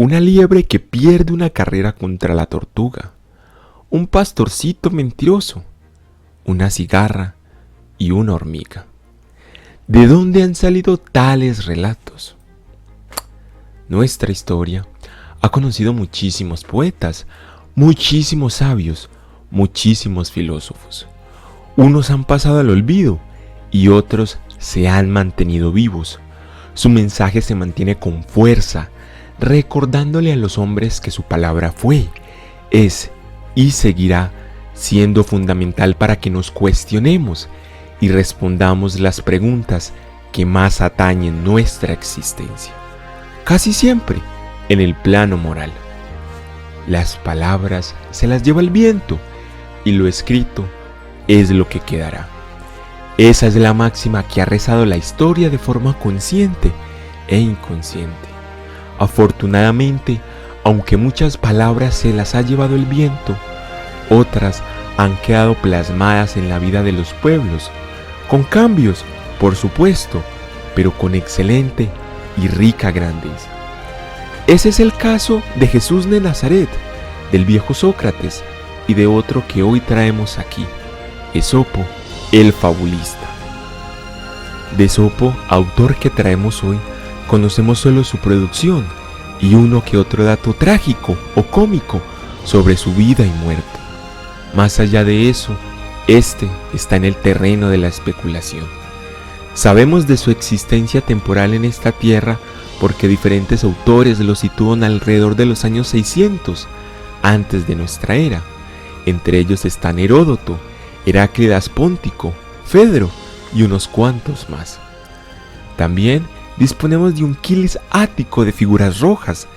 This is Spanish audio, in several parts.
una liebre que pierde una carrera contra la tortuga, un pastorcito mentiroso, una cigarra y una hormiga. ¿De dónde han salido tales relatos? Nuestra historia ha conocido muchísimos poetas, muchísimos sabios, muchísimos filósofos. Unos han pasado al olvido y otros se han mantenido vivos. Su mensaje se mantiene con fuerza, recordándole a los hombres que su palabra fue, es y seguirá siendo fundamental para que nos cuestionemos y respondamos las preguntas que más atañen nuestra existencia, casi siempre en el plano moral. Las palabras se las lleva el viento y lo escrito es lo que quedará. Esa es la máxima que ha rezado la historia de forma consciente e inconsciente. Afortunadamente, aunque muchas palabras se las ha llevado el viento, otras han quedado plasmadas en la vida de los pueblos, con cambios, por supuesto, pero con excelente y rica grandeza. Ese es el caso de Jesús de Nazaret, del viejo Sócrates y de otro que hoy traemos aquí, Esopo, el fabulista. De Esopo, autor que traemos hoy, conocemos solo su producción y uno que otro dato trágico o cómico sobre su vida y muerte. Más allá de eso, este está en el terreno de la especulación. Sabemos de su existencia temporal en esta tierra porque diferentes autores lo sitúan alrededor de los años 600 antes de nuestra era. Entre ellos están Heródoto, Heráclidas Póntico, Fedro y unos cuantos más. También disponemos de un quilis ático de figuras rojas,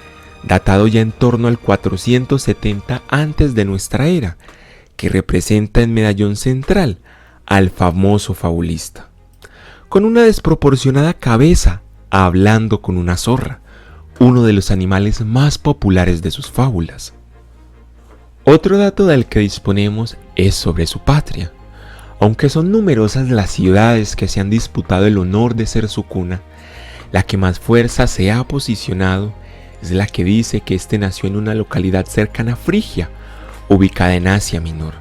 datado ya en torno al 470 antes de nuestra era, que representa en medallón central al famoso fabulista, con una desproporcionada cabeza hablando con una zorra, uno de los animales más populares de sus fábulas. Otro dato del que disponemos es sobre su patria. Aunque son numerosas las ciudades que se han disputado el honor de ser su cuna, la que más fuerza se ha posicionado es la que dice que este nació en una localidad cercana a Frigia, ubicada en Asia Menor.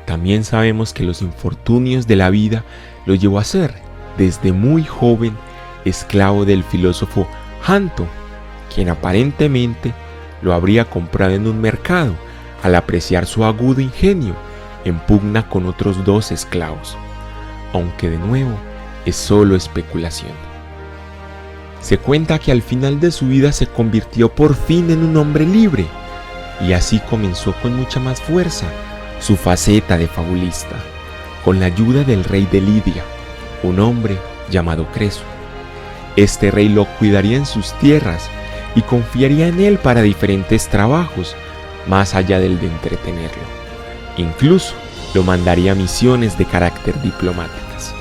También sabemos que los infortunios de la vida lo llevó a ser, desde muy joven, esclavo del filósofo Janto, quien aparentemente lo habría comprado en un mercado al apreciar su agudo ingenio en pugna con otros 2 esclavos, aunque de nuevo es solo especulación. Se cuenta que al final de su vida se convirtió por fin en un hombre libre, y así comenzó con mucha más fuerza su faceta de fabulista, con la ayuda del rey de Lidia, un hombre llamado Creso. Este rey lo cuidaría en sus tierras y confiaría en él para diferentes trabajos, más allá del de entretenerlo. Incluso lo mandaría a misiones de carácter diplomáticas.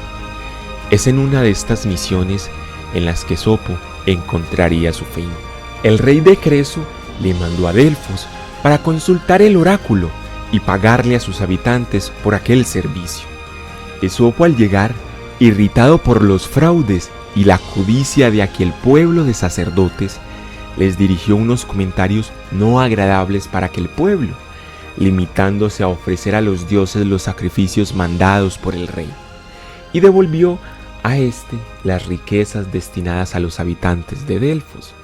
Es en una de estas misiones en las que Esopo encontraría su fin. El rey de Creso le mandó a Delfos para consultar el oráculo y pagarle a sus habitantes por aquel servicio. Esopo, al llegar, irritado por los fraudes y la codicia de aquel pueblo de sacerdotes, les dirigió unos comentarios no agradables para aquel pueblo, limitándose a ofrecer a los dioses los sacrificios mandados por el rey, y devolvió a este las riquezas destinadas a los habitantes de Delfos.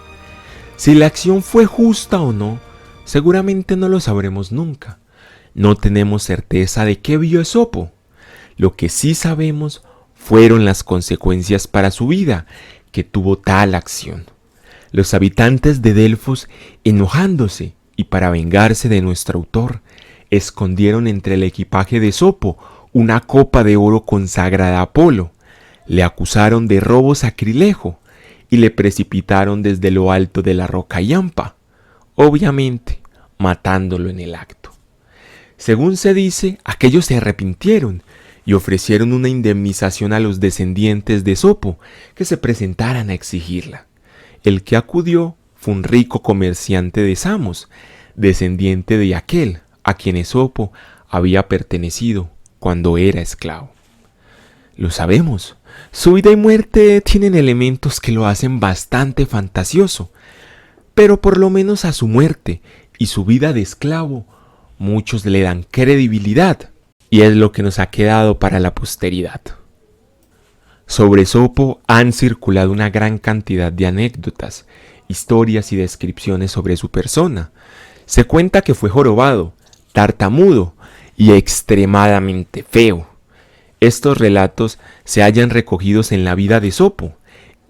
Si la acción fue justa o no, seguramente no lo sabremos nunca. No tenemos certeza de qué vio Esopo. Lo que sí sabemos fueron las consecuencias para su vida que tuvo tal acción. Los habitantes de Delfos, enojándose y para vengarse de nuestro autor, escondieron entre el equipaje de Esopo una copa de oro consagrada a Apolo, le acusaron de robo sacrilegio y le precipitaron desde lo alto de la roca Yampa, obviamente matándolo en el acto. Según se dice, aquellos se arrepintieron y ofrecieron una indemnización a los descendientes de Esopo que se presentaran a exigirla. El que acudió fue un rico comerciante de Samos, descendiente de aquel a quien Esopo había pertenecido cuando era esclavo. Lo sabemos, su vida y muerte tienen elementos que lo hacen bastante fantasioso, pero por lo menos a su muerte y su vida de esclavo, muchos le dan credibilidad, y es lo que nos ha quedado para la posteridad. Sobre Esopo han circulado una gran cantidad de anécdotas, historias y descripciones sobre su persona. Se cuenta que fue jorobado, tartamudo y extremadamente feo. Estos relatos se hallan recogidos en La vida de Esopo,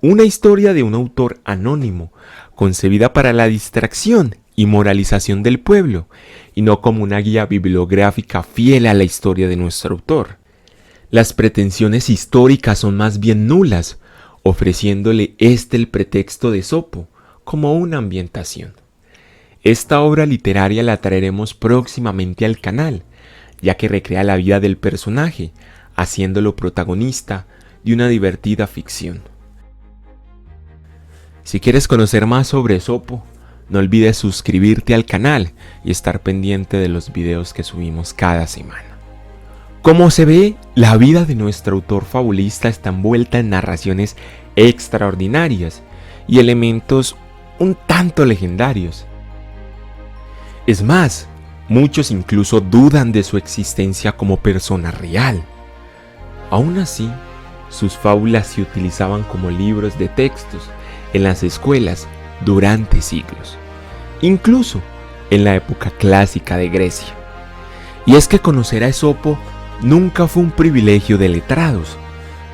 una historia de un autor anónimo, concebida para la distracción y moralización del pueblo, y no como una guía bibliográfica fiel a la historia de nuestro autor. Las pretensiones históricas son más bien nulas, ofreciéndole el pretexto de Esopo como una ambientación. Esta obra literaria la traeremos próximamente al canal, ya que recrea la vida del personaje, haciéndolo protagonista de una divertida ficción. Si quieres conocer más sobre Esopo, no olvides suscribirte al canal y estar pendiente de los videos que subimos cada semana. Como se ve, la vida de nuestro autor fabulista está envuelta en narraciones extraordinarias y elementos un tanto legendarios. Es más, muchos incluso dudan de su existencia como persona real. Aún así, sus fábulas se utilizaban como libros de textos en las escuelas durante siglos, incluso en la época clásica de Grecia. Y es que conocer a Esopo nunca fue un privilegio de letrados.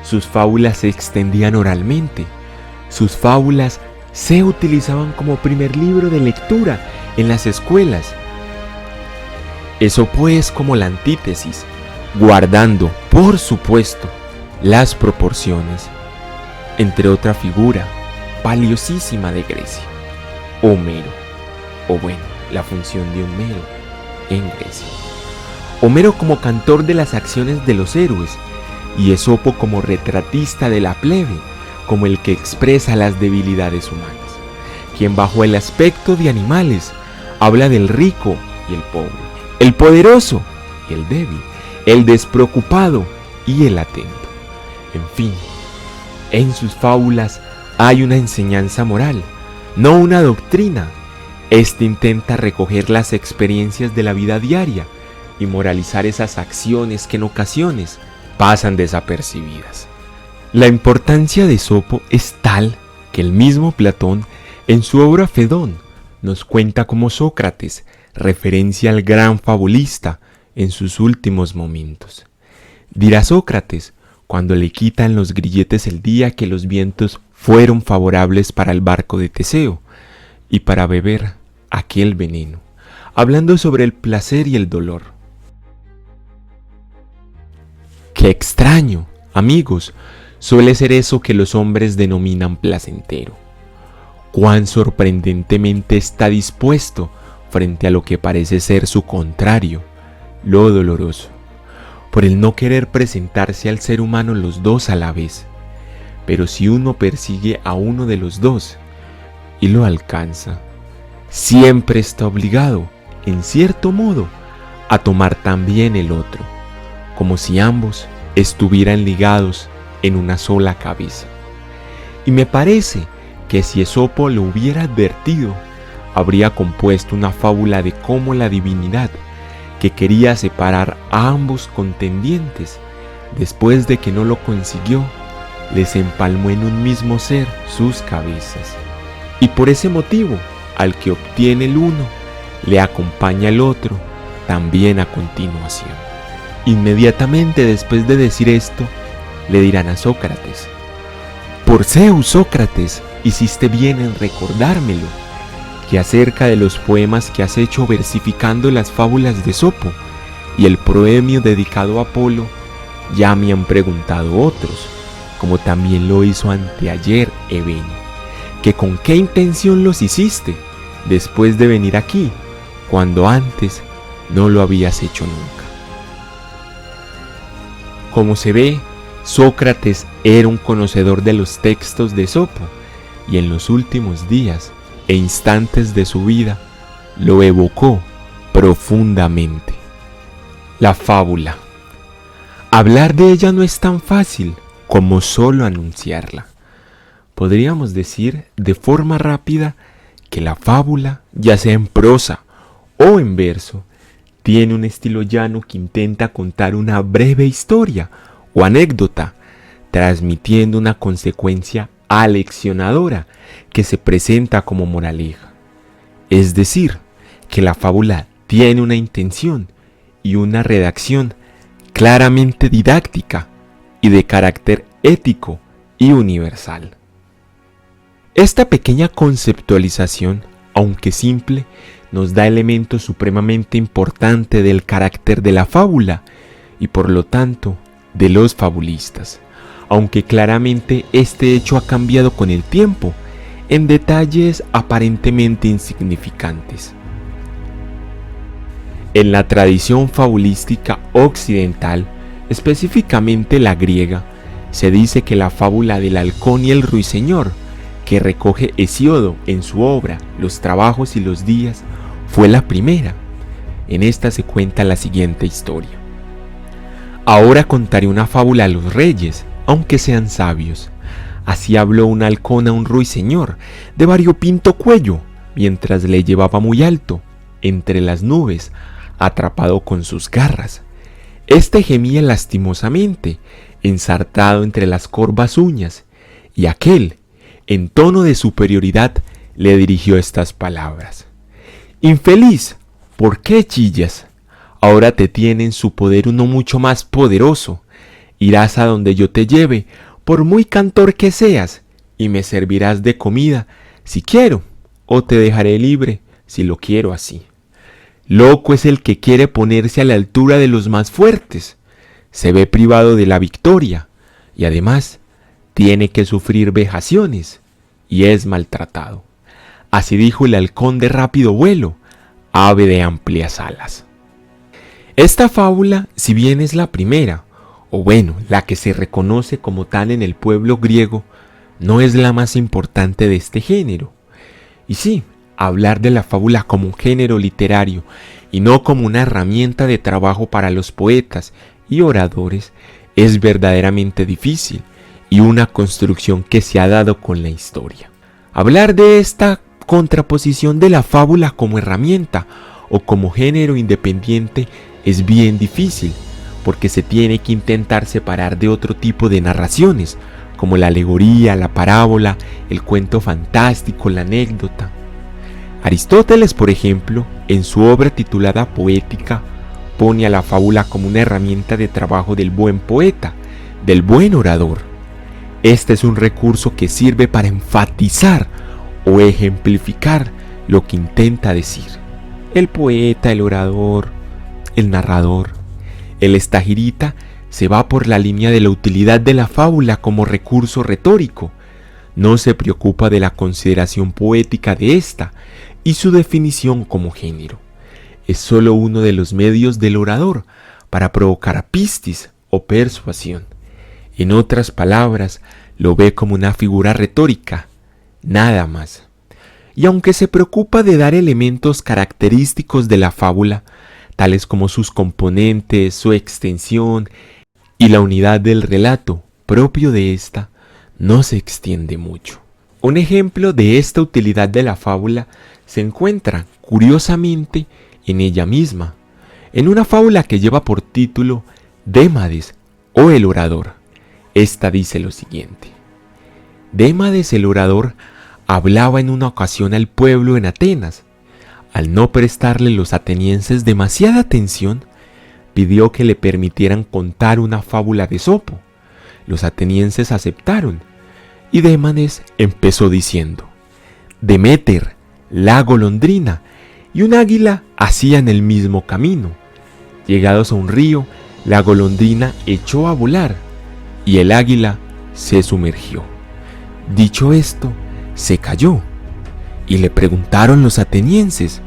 Sus fábulas se extendían oralmente. Sus fábulas se utilizaban como primer libro de lectura en las escuelas. Esopo es como la antítesis, guardando, por supuesto, las proporciones, entre otra figura valiosísima de Grecia, Homero, o bueno, la función de Homero en Grecia. Homero como cantor de las acciones de los héroes, y Esopo como retratista de la plebe, como el que expresa las debilidades humanas, quien bajo el aspecto de animales habla del rico y el pobre, el poderoso y el débil, el despreocupado y el atento. En fin, en sus fábulas hay una enseñanza moral, no una doctrina. Este intenta recoger las experiencias de la vida diaria y moralizar esas acciones que en ocasiones pasan desapercibidas. La importancia de Esopo es tal que el mismo Platón, en su obra Fedón, nos cuenta cómo Sócrates referencia al gran fabulista en sus últimos momentos. Dirá Sócrates cuando le quitan los grilletes el día que los vientos fueron favorables para el barco de Teseo y para beber aquel veneno, hablando sobre el placer y el dolor. ¡Qué extraño, amigos! Suele ser eso que los hombres denominan placentero. Cuán sorprendentemente está dispuesto frente a lo que parece ser su contrario, lo doloroso, por el no querer presentarse al ser humano los dos a la vez. Pero si uno persigue a uno de los dos y lo alcanza, siempre está obligado, en cierto modo, a tomar también el otro, como si ambos estuvieran ligados en una sola cabeza. Y me parece que si Esopo lo hubiera advertido, habría compuesto una fábula de cómo la divinidad, que quería separar a ambos contendientes, después de que no lo consiguió, les empalmó en un mismo ser sus cabezas. Y por ese motivo, al que obtiene el uno, le acompaña el otro, también a continuación. Inmediatamente después de decir esto, le dirán a Sócrates: «Por Zeus, Sócrates, hiciste bien en recordármelo, que acerca de los poemas que has hecho versificando las fábulas de Esopo y el proemio dedicado a Apolo, ya me han preguntado otros, como también lo hizo anteayer Evenio, que con qué intención los hiciste después de venir aquí, cuando antes no lo habías hecho nunca». Como se ve, Sócrates era un conocedor de los textos de Esopo, y en los últimos días e instantes de su vida lo evocó profundamente. La fábula. Hablar de ella no es tan fácil como solo anunciarla. Podríamos decir de forma rápida que la fábula, ya sea en prosa o en verso, tiene un estilo llano que intenta contar una breve historia o anécdota, transmitiendo una consecuencia aleccionadora que se presenta como moraleja. Es decir, que la fábula tiene una intención y una redacción claramente didáctica y de carácter ético y universal. Esta pequeña conceptualización, aunque simple, nos da elementos supremamente importantes del carácter de la fábula y por lo tanto de los fabulistas, aunque claramente este hecho ha cambiado con el tiempo en detalles aparentemente insignificantes. En la tradición fabulística occidental, específicamente la griega, se dice que la fábula del halcón y el ruiseñor, que recoge Hesíodo en su obra Los trabajos y los días, fue la primera. En esta se cuenta la siguiente historia. Ahora contaré una fábula a los reyes, aunque sean sabios. Así habló un halcón a un ruiseñor de variopinto cuello, mientras le llevaba muy alto, entre las nubes, atrapado con sus garras. Este gemía lastimosamente, ensartado entre las corvas uñas, y aquel, en tono de superioridad, le dirigió estas palabras: «Infeliz, ¿por qué chillas? Ahora te tiene en su poder uno mucho más poderoso. Irás a donde yo te lleve, por muy cantor que seas, y me servirás de comida si quiero, o te dejaré libre si lo quiero así. Loco es el que quiere ponerse a la altura de los más fuertes. Se ve privado de la victoria, y además tiene que sufrir vejaciones, y es maltratado». Así dijo el halcón de rápido vuelo, ave de amplias alas. Esta fábula, si bien es la primera, o bueno, la que se reconoce como tal en el pueblo griego, no es la más importante de este género. Y sí, hablar de la fábula como un género literario y no como una herramienta de trabajo para los poetas y oradores es verdaderamente difícil y una construcción que se ha dado con la historia. Hablar de esta contraposición de la fábula como herramienta o como género independiente es bien difícil, porque se tiene que intentar separar de otro tipo de narraciones, como la alegoría, la parábola, el cuento fantástico, la anécdota. Aristóteles, por ejemplo, en su obra titulada Poética, pone a la fábula como una herramienta de trabajo del buen poeta, del buen orador. Este es un recurso que sirve para enfatizar o ejemplificar lo que intenta decir. El poeta, el orador, el narrador, el estagirita se va por la línea de la utilidad de la fábula como recurso retórico. No se preocupa de la consideración poética de esta y su definición como género. Es solo uno de los medios del orador para provocar pistis o persuasión. En otras palabras, lo ve como una figura retórica, nada más. Y aunque se preocupa de dar elementos característicos de la fábula, tales como sus componentes, su extensión y la unidad del relato propio de esta, no se extiende mucho. Un ejemplo de esta utilidad de la fábula se encuentra, curiosamente, en ella misma, en una fábula que lleva por título Démades o el orador. Esta dice lo siguiente: Démades el orador hablaba en una ocasión al pueblo en Atenas. Al no prestarle los atenienses demasiada atención, pidió que le permitieran contar una fábula de Esopo. Los atenienses aceptaron, y Démades empezó diciendo: Deméter, la golondrina y un águila hacían el mismo camino. Llegados a un río, la golondrina echó a volar, y el águila se sumergió. Dicho esto, se cayó, y le preguntaron los atenienses: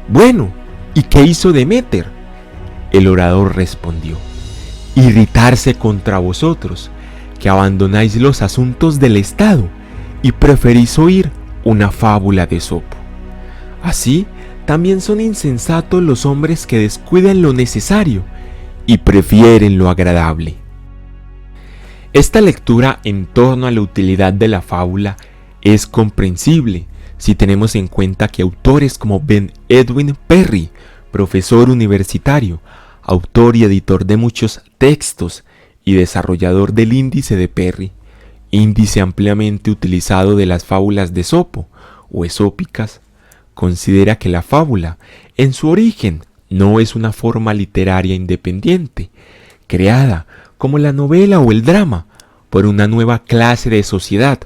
Bueno, ¿y qué hizo Deméter? El orador respondió: Irritarse contra vosotros, que abandonáis los asuntos del Estado y preferís oír una fábula de Esopo. Así, también son insensatos los hombres que descuidan lo necesario y prefieren lo agradable. Esta lectura en torno a la utilidad de la fábula es comprensible si tenemos en cuenta que autores como Ben Edwin Perry, profesor universitario, autor y editor de muchos textos y desarrollador del índice de Perry, índice ampliamente utilizado de las fábulas de Esopo o esópicas, considera que la fábula, en su origen, no es una forma literaria independiente, creada como la novela o el drama por una nueva clase de sociedad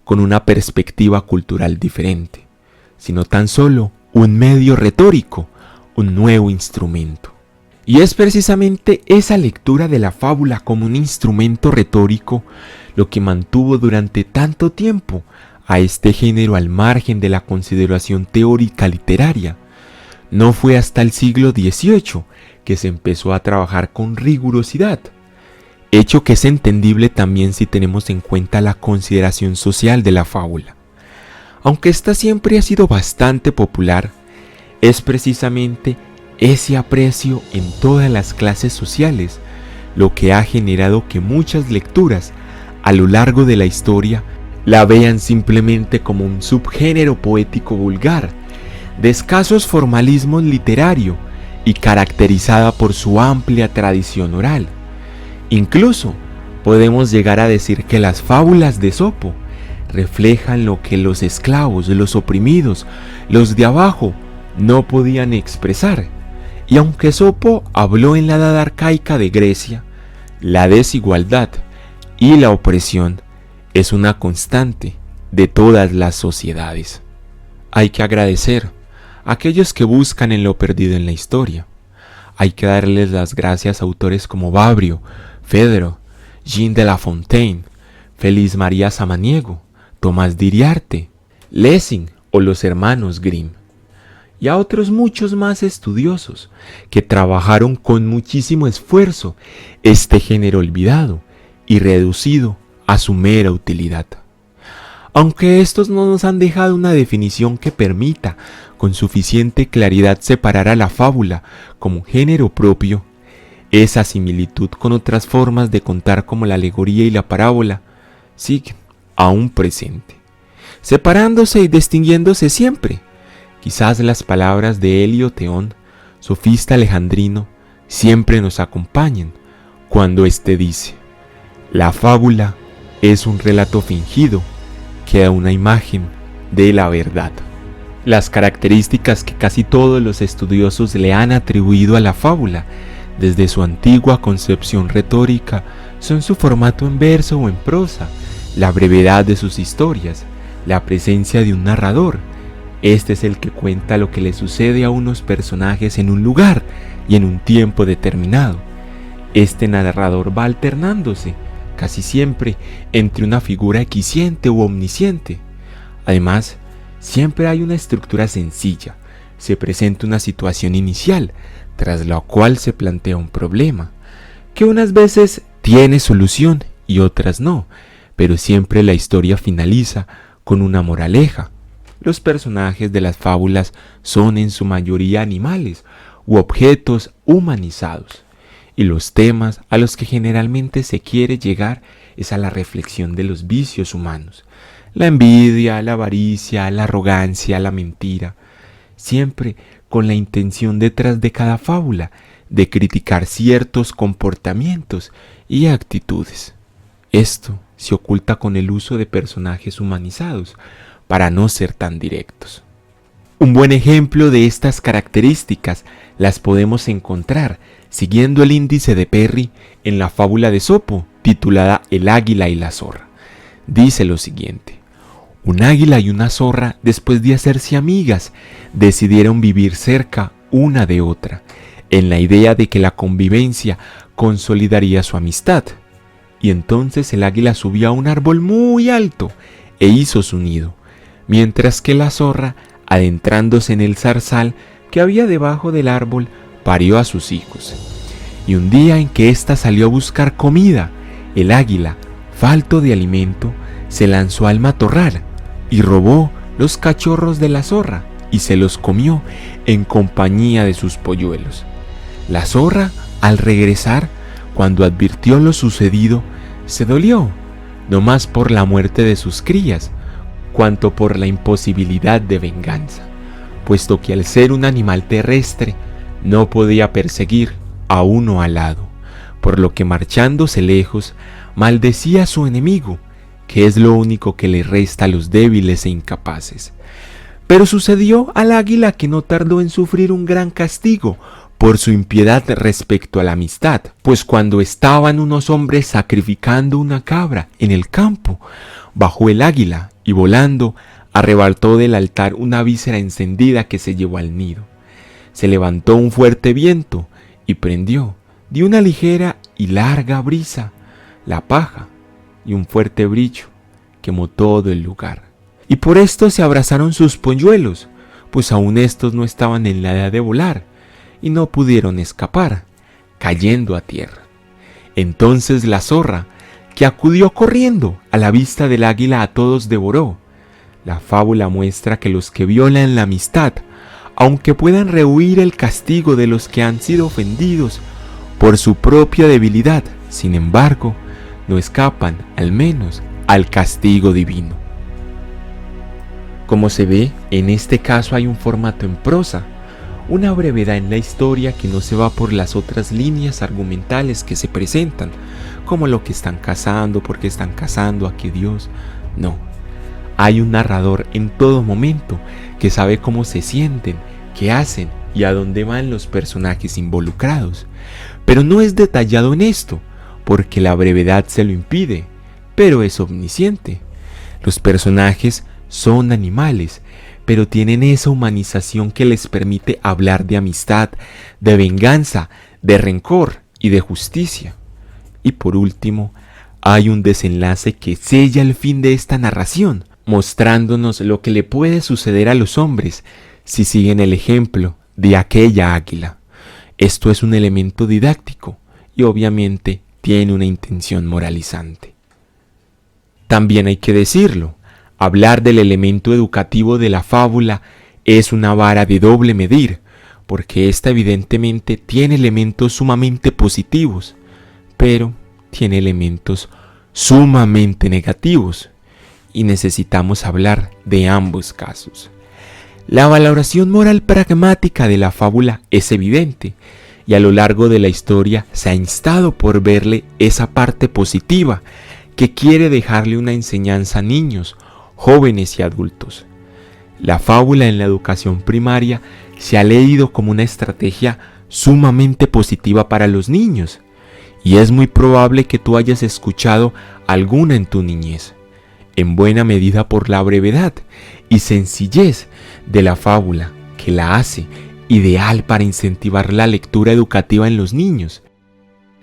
con una perspectiva cultural diferente, sino tan solo un medio retórico, un nuevo instrumento. Y es precisamente esa lectura de la fábula como un instrumento retórico lo que mantuvo durante tanto tiempo a este género al margen de la consideración teórica literaria. No fue hasta el siglo XVIII que se empezó a trabajar con rigurosidad, hecho que es entendible también si tenemos en cuenta la consideración social de la fábula. Aunque esta siempre ha sido bastante popular, es precisamente ese aprecio en todas las clases sociales lo que ha generado que muchas lecturas a lo largo de la historia la vean simplemente como un subgénero poético vulgar, de escasos formalismos literario y caracterizada por su amplia tradición oral. Incluso podemos llegar a decir que las fábulas de Esopo reflejan lo que los esclavos, los oprimidos, los de abajo no podían expresar. Y aunque Esopo habló en la edad arcaica de Grecia, la desigualdad y la opresión es una constante de todas las sociedades. Hay que agradecer a aquellos que buscan en lo perdido en la historia. Hay que darles las gracias a autores como Babrio, Fedro, Jean de La Fontaine, Feliz María Samaniego, Tomás D'Iriarte, Lessing o los hermanos Grimm, y a otros muchos más estudiosos que trabajaron con muchísimo esfuerzo este género olvidado y reducido a su mera utilidad. Aunque estos no nos han dejado una definición que permita con suficiente claridad separar a la fábula como un género propio, esa similitud con otras formas de contar como la alegoría y la parábola siguen aún presente, separándose y distinguiéndose siempre. Quizás las palabras de Helio Teón, sofista alejandrino, siempre nos acompañan cuando éste dice: la fábula es un relato fingido que da una imagen de la verdad. Las características que casi todos los estudiosos le han atribuido a la fábula desde su antigua concepción retórica son su formato en verso o en prosa, la brevedad de sus historias, la presencia de un narrador. Este es el que cuenta lo que le sucede a unos personajes en un lugar y en un tiempo determinado. Este narrador va alternándose, casi siempre, entre una figura equisciente u omnisciente. Además, siempre hay una estructura sencilla. Se presenta una situación inicial, tras la cual se plantea un problema, que unas veces tiene solución y otras no, pero siempre la historia finaliza con una moraleja. Los personajes de las fábulas son en su mayoría animales u objetos humanizados, y los temas a los que generalmente se quiere llegar es a la reflexión de los vicios humanos, la envidia, la avaricia, la arrogancia, la mentira, siempre con la intención detrás de cada fábula de criticar ciertos comportamientos y actitudes. Esto se oculta con el uso de personajes humanizados para no ser tan directos. Un buen ejemplo de estas características las podemos encontrar siguiendo el índice de Perry en la fábula de Esopo titulada El águila y la zorra. Dice lo siguiente: un águila y una zorra, después de hacerse amigas, decidieron vivir cerca una de otra, en la idea de que la convivencia consolidaría su amistad. Y entonces el águila subió a un árbol muy alto e hizo su nido, mientras que la zorra, adentrándose en el zarzal que había debajo del árbol, parió a sus hijos. Y un día en que ésta salió a buscar comida, el águila, falto de alimento, se lanzó al matorral y robó los cachorros de la zorra y se los comió en compañía de sus polluelos. La zorra, al regresar, cuando advirtió lo sucedido, se dolió, no más por la muerte de sus crías, cuanto por la imposibilidad de venganza, puesto que al ser un animal terrestre no podía perseguir a uno alado, por lo que marchándose lejos maldecía a su enemigo, que es lo único que le resta a los débiles e incapaces. Pero sucedió al águila que no tardó en sufrir un gran castigo por su impiedad respecto a la amistad, pues cuando estaban unos hombres sacrificando una cabra en el campo, bajó el águila y volando arrebató del altar una víscera encendida que se llevó al nido. Se levantó un fuerte viento y prendió, de una ligera y larga brisa, la paja, y un fuerte brillo quemó todo el lugar. Y por esto se abrazaron sus polluelos, pues aún estos no estaban en la edad de volar, y no pudieron escapar, cayendo a tierra. Entonces la zorra, que acudió corriendo a la vista del águila, a todos devoró. La fábula muestra que los que violan la amistad, aunque puedan rehuir el castigo de los que han sido ofendidos por su propia debilidad, sin embargo, no escapan, al menos, al castigo divino. Como se ve, en este caso hay un formato en prosa, una brevedad en la historia que no se va por las otras líneas argumentales que se presentan, como lo que están cazando, por qué están cazando, a qué Dios. No, hay un narrador en todo momento que sabe cómo se sienten, qué hacen y a dónde van los personajes involucrados. Pero no es detallado en esto, porque la brevedad se lo impide, pero es omnisciente. Los personajes son animales, pero tienen esa humanización que les permite hablar de amistad, de venganza, de rencor y de justicia. Y por último, hay un desenlace que sella el fin de esta narración, mostrándonos lo que le puede suceder a los hombres si siguen el ejemplo de aquella águila. Esto es un elemento didáctico y obviamente tiene una intención moralizante. También hay que decirlo, hablar del elemento educativo de la fábula es una vara de doble medir, porque ésta evidentemente tiene elementos sumamente positivos, pero tiene elementos sumamente negativos, y necesitamos hablar de ambos casos. La valoración moral pragmática de la fábula es evidente, y a lo largo de la historia se ha instado por verle esa parte positiva que quiere dejarle una enseñanza a niños, jóvenes y adultos. La fábula en la educación primaria se ha leído como una estrategia sumamente positiva para los niños, y es muy probable que tú hayas escuchado alguna en tu niñez, en buena medida por la brevedad y sencillez de la fábula, que la hace ideal para incentivar la lectura educativa en los niños,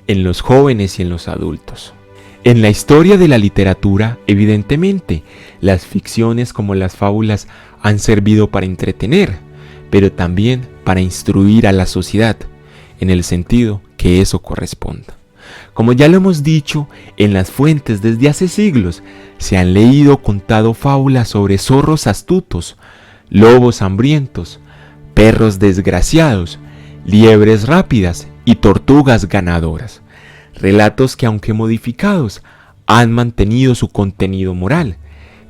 en los jóvenes y en los adultos. En la historia de la literatura, evidentemente, las ficciones como las fábulas han servido para entretener, pero también para instruir a la sociedad, en el sentido que eso corresponda. Como ya lo hemos dicho, en las fuentes desde hace siglos se han leído o contado fábulas sobre zorros astutos, lobos hambrientos, perros desgraciados, liebres rápidas y tortugas ganadoras. Relatos que, aunque modificados, han mantenido su contenido moral,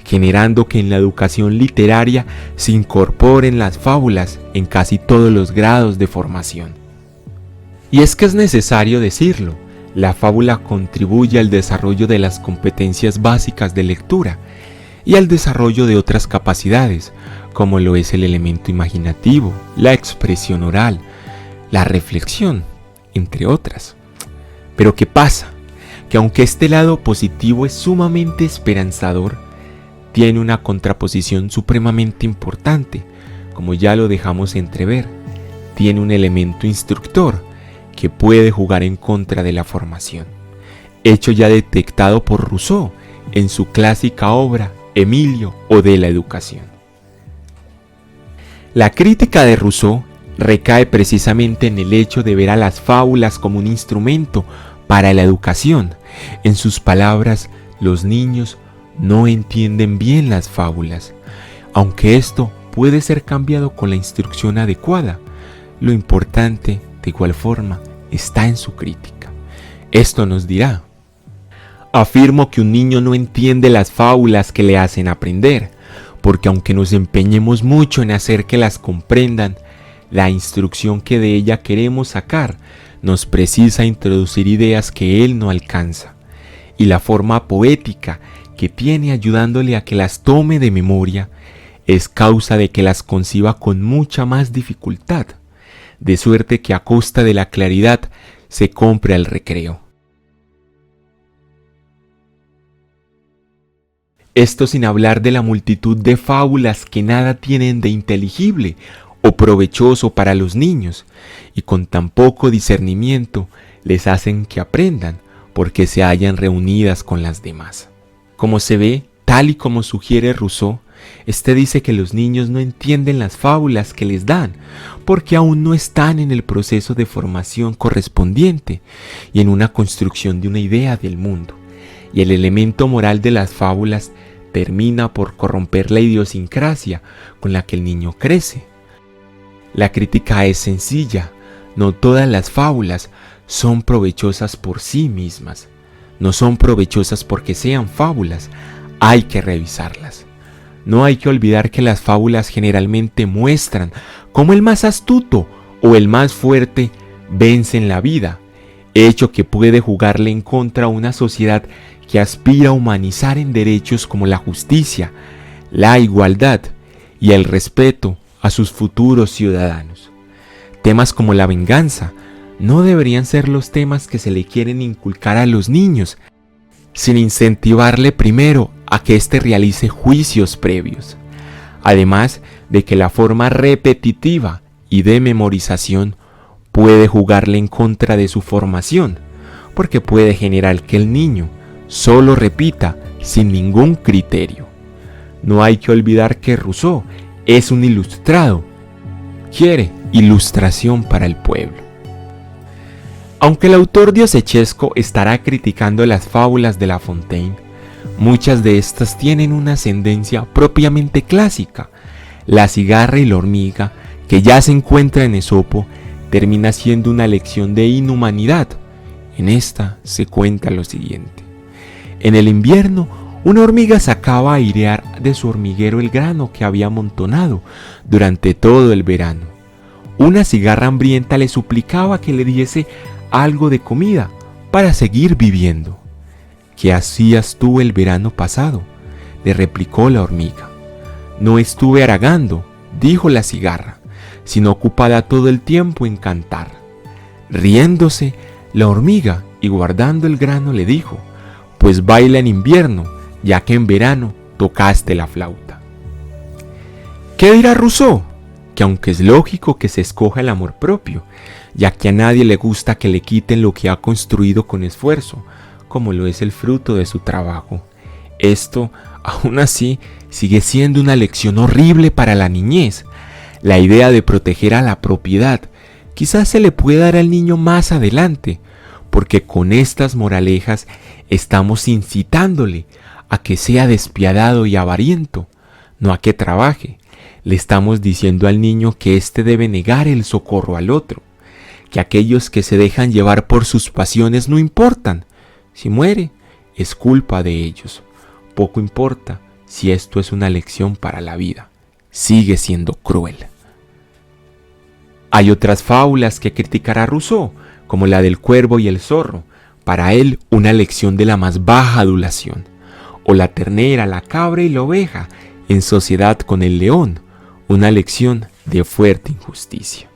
generando que en la educación literaria se incorporen las fábulas en casi todos los grados de formación. Y es que es necesario decirlo, la fábula contribuye al desarrollo de las competencias básicas de lectura y al desarrollo de otras capacidades, como lo es el elemento imaginativo, la expresión oral, la reflexión, entre otras. Pero ¿qué pasa? Que aunque este lado positivo es sumamente esperanzador, tiene una contraposición supremamente importante, como ya lo dejamos entrever. Tiene un elemento instructor que puede jugar en contra de la formación, hecho ya detectado por Rousseau en su clásica obra Emilio o de la educación. La crítica de Rousseau recae precisamente en el hecho de ver a las fábulas como un instrumento para la educación. En sus palabras, los niños no entienden bien las fábulas, aunque esto puede ser cambiado con la instrucción adecuada. Lo importante, de igual forma, está en su crítica. Esto nos dirá: afirmo que un niño no entiende las fábulas que le hacen aprender, porque aunque nos empeñemos mucho en hacer que las comprendan, la instrucción que de ella queremos sacar nos precisa introducir ideas que él no alcanza, y la forma poética que tiene ayudándole a que las tome de memoria es causa de que las conciba con mucha más dificultad, de suerte que a costa de la claridad se compra el recreo. Esto sin hablar de la multitud de fábulas que nada tienen de inteligible o provechoso para los niños, y con tan poco discernimiento les hacen que aprendan porque se hallan reunidas con las demás. Como se ve, tal y como sugiere Rousseau, este dice que los niños no entienden las fábulas que les dan porque aún no están en el proceso de formación correspondiente y en una construcción de una idea del mundo, y el elemento moral de las fábulas termina por corromper la idiosincrasia con la que el niño crece. La crítica es sencilla: no todas las fábulas son provechosas por sí mismas, no son provechosas porque sean fábulas, hay que revisarlas. No hay que olvidar que las fábulas generalmente muestran cómo el más astuto o el más fuerte vence en la vida, hecho que puede jugarle en contra a una sociedad que aspira a humanizar en derechos como la justicia, la igualdad y el respeto a sus futuros ciudadanos. Temas como la venganza no deberían ser los temas que se le quieren inculcar a los niños, sin incentivarle primero a que éste realice juicios previos, además de que la forma repetitiva y de memorización puede jugarle en contra de su formación, porque puede generar que el niño solo repita sin ningún criterio. No hay que olvidar que Rousseau es un ilustrado, quiere ilustración para el pueblo. Aunque el autor diosechesco estará criticando las fábulas de La Fontaine, muchas de estas tienen una ascendencia propiamente clásica. La cigarra y la hormiga, que ya se encuentra en Esopo, termina siendo una lección de inhumanidad. En esta se cuenta lo siguiente: en el invierno, una hormiga sacaba a airear de su hormiguero el grano que había amontonado durante todo el verano. Una cigarra hambrienta le suplicaba que le diese algo de comida para seguir viviendo. ¿Qué hacías tú el verano pasado?, le replicó la hormiga. No estuve haragando, dijo la cigarra, sino ocupada todo el tiempo en cantar. Riéndose, la hormiga y guardando el grano le dijo: pues baila en invierno, ya que en verano tocaste la flauta. ¿Qué dirá Rousseau? Que aunque es lógico que se escoja el amor propio, ya que a nadie le gusta que le quiten lo que ha construido con esfuerzo, como lo es el fruto de su trabajo, esto, aún así, sigue siendo una lección horrible para la niñez. La idea de proteger a la propiedad quizás se le pueda dar al niño más adelante, porque con estas moralejas estamos incitándole a que sea despiadado y avariento, no a que trabaje. Le estamos diciendo al niño que éste debe negar el socorro al otro, que aquellos que se dejan llevar por sus pasiones no importan. Si muere, es culpa de ellos. Poco importa si esto es una lección para la vida. Sigue siendo cruel. Hay otras fábulas que criticará Rousseau, como la del cuervo y el zorro, para él una lección de la más baja adulación, o la ternera, la cabra y la oveja, en sociedad con el león, una lección de fuerte injusticia.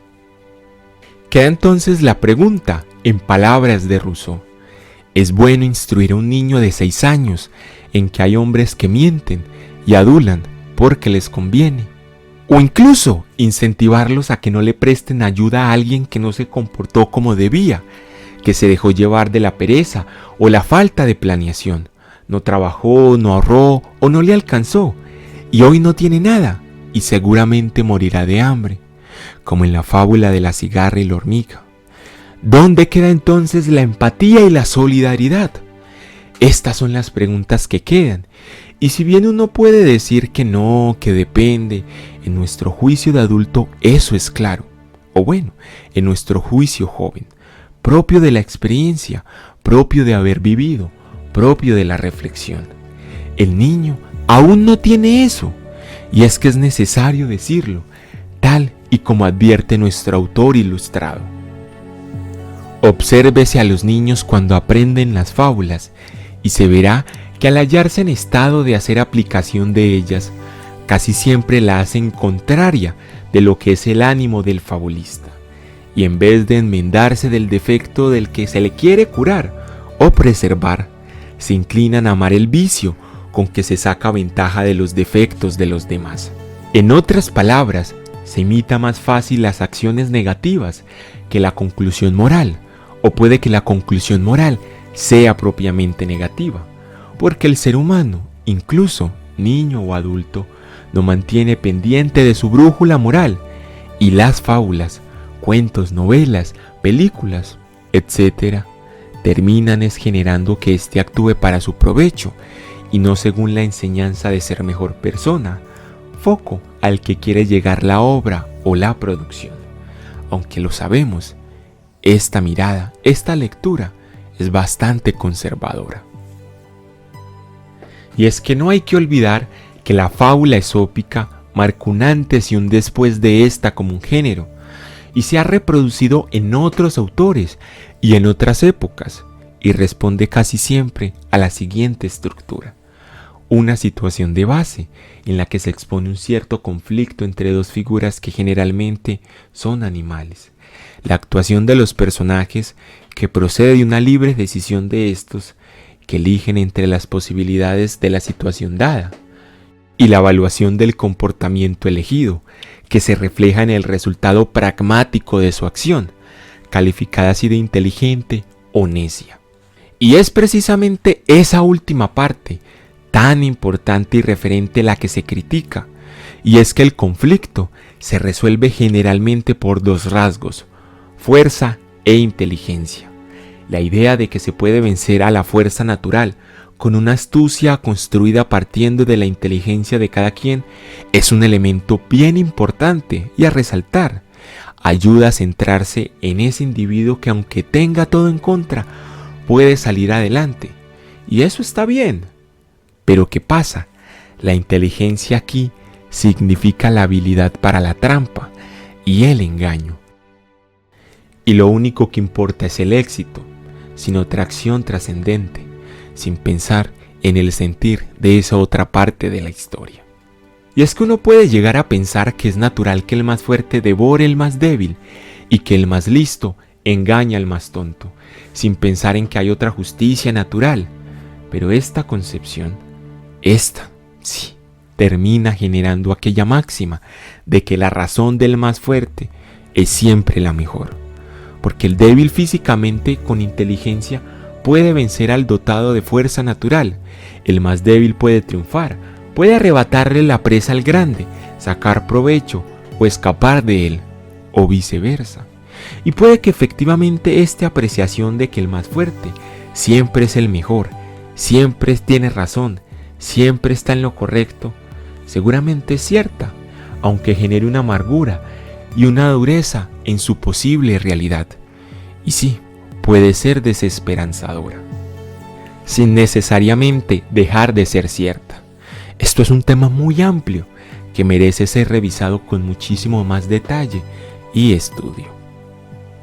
Queda entonces la pregunta, en palabras de Rousseau: ¿es bueno instruir a un niño de 6 años en que hay hombres que mienten y adulan porque les conviene? O incluso incentivarlos a que no le presten ayuda a alguien que no se comportó como debía, que se dejó llevar de la pereza o la falta de planeación, no trabajó, no ahorró o no le alcanzó, y hoy no tiene nada y seguramente morirá de hambre, como en la fábula de la cigarra y la hormiga. ¿Dónde queda entonces la empatía y la solidaridad? Estas son las preguntas que quedan, y si bien uno puede decir que no, que depende, en nuestro juicio de adulto eso es claro, o bueno, en nuestro juicio joven, propio de la experiencia, propio de haber vivido, propio de la reflexión. El niño aún no tiene eso, Y es que es necesario decirlo, tal y como advierte nuestro autor ilustrado. Obsérvese a los niños cuando aprenden las fábulas y se verá que al hallarse en estado de hacer aplicación de ellas, casi siempre la hacen contraria de lo que es el ánimo del fabulista, y en vez de enmendarse del defecto del que se le quiere curar o preservar, se inclinan a amar el vicio con que se saca ventaja de los defectos de los demás. En otras palabras, se imita más fácil las acciones negativas que la conclusión moral, o puede que la conclusión moral sea propiamente negativa, porque el ser humano, incluso niño o adulto, no mantiene pendiente de su brújula moral, y las fábulas, cuentos, novelas, películas, etc., terminan es generando que éste actúe para su provecho y no según la enseñanza de ser mejor persona, foco al que quiere llegar la obra o la producción. Aunque lo sabemos, esta mirada, esta lectura es bastante conservadora. Y es que no hay que olvidar que la fábula esópica marca un antes y un después de esta como un género, y se ha reproducido en otros autores y en otras épocas, y responde casi siempre a la siguiente estructura: una situación de base en la que se expone un cierto conflicto entre dos figuras que generalmente son animales, la actuación de los personajes que procede de una libre decisión de estos que eligen entre las posibilidades de la situación dada, y la evaluación del comportamiento elegido, que se refleja en el resultado pragmático de su acción, calificada así de inteligente o necia. Y es precisamente esa última parte, tan importante y referente, la que se critica, y es que el conflicto se resuelve generalmente por dos rasgos: fuerza e inteligencia. La idea de que se puede vencer a la fuerza natural con una astucia construida partiendo de la inteligencia de cada quien es un elemento bien importante y a resaltar. Ayuda a centrarse en ese individuo que, aunque tenga todo en contra, puede salir adelante. Y eso está bien. Pero ¿qué pasa? La inteligencia aquí significa la habilidad para la trampa y el engaño. Y lo único que importa es el éxito, sin otra acción trascendente, sin pensar en el sentir de esa otra parte de la historia. Y es que uno puede llegar a pensar que es natural que el más fuerte devore al más débil y que el más listo engaña al más tonto, sin pensar en que hay otra justicia natural. Pero esta concepción, sí, termina generando aquella máxima de que la razón del más fuerte es siempre la mejor, porque el débil físicamente con inteligencia puede vencer al dotado de fuerza natural, el más débil puede triunfar, puede arrebatarle la presa al grande, sacar provecho o escapar de él, o viceversa. Y puede que efectivamente esta apreciación de que el más fuerte siempre es el mejor, siempre tiene razón, siempre está en lo correcto, seguramente es cierta, aunque genere una amargura y una dureza en su posible realidad. Y sí, puede ser desesperanzadora, sin necesariamente dejar de ser cierta. Esto es un tema muy amplio que merece ser revisado con muchísimo más detalle y estudio.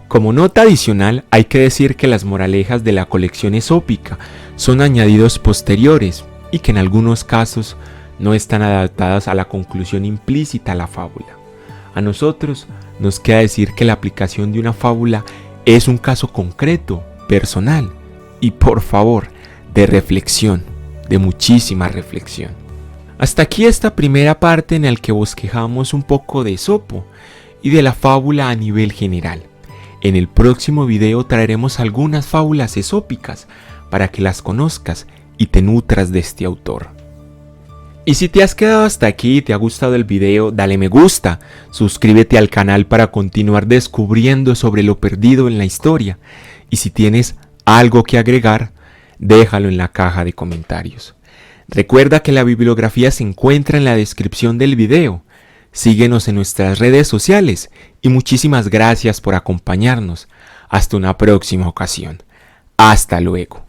Como nota adicional, hay que decir que las moralejas de la colección esópica son añadidos posteriores y que en algunos casos no están adaptadas a la conclusión implícita a la fábula. A nosotros nos queda decir que la aplicación de una fábula es un caso concreto, personal y, por favor, de reflexión, de muchísima reflexión. Hasta aquí esta primera parte en la que bosquejamos un poco de Esopo y de la fábula a nivel general. En el próximo video traeremos algunas fábulas esópicas para que las conozcas y te nutras de este autor. Y si te has quedado hasta aquí y te ha gustado el video, dale me gusta, suscríbete al canal para continuar descubriendo sobre lo perdido en la historia, y si tienes algo que agregar, déjalo en la caja de comentarios. Recuerda que la bibliografía se encuentra en la descripción del video. Síguenos en nuestras redes sociales y muchísimas gracias por acompañarnos. Hasta una próxima ocasión. Hasta luego.